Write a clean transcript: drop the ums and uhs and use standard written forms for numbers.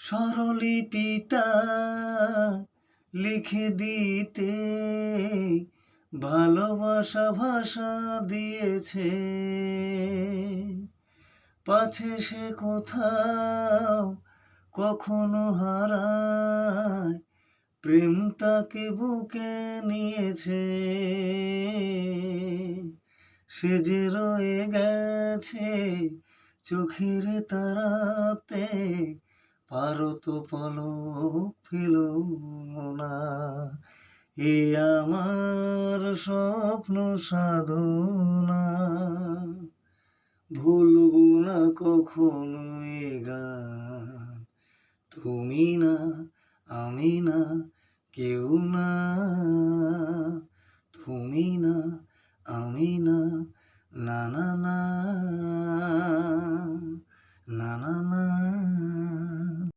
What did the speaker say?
স্বরলিপিটা লিখে দিতে ভালোবাসা ভাষা দিয়েছে, পাছে সে কোথাও কখনো হারায়, প্রেম তাকে বুকে নিয়েছে। সে যে রয়ে গেছে চোখের তারাতে, পারো তো পলক ফেলো না। এ আমার স্বপ্ন সাধনা, ভুলবো না কখনো এ গান। তুমি না, আমি না, কেউ না। তুমি না, আমি না, না না না, না না না।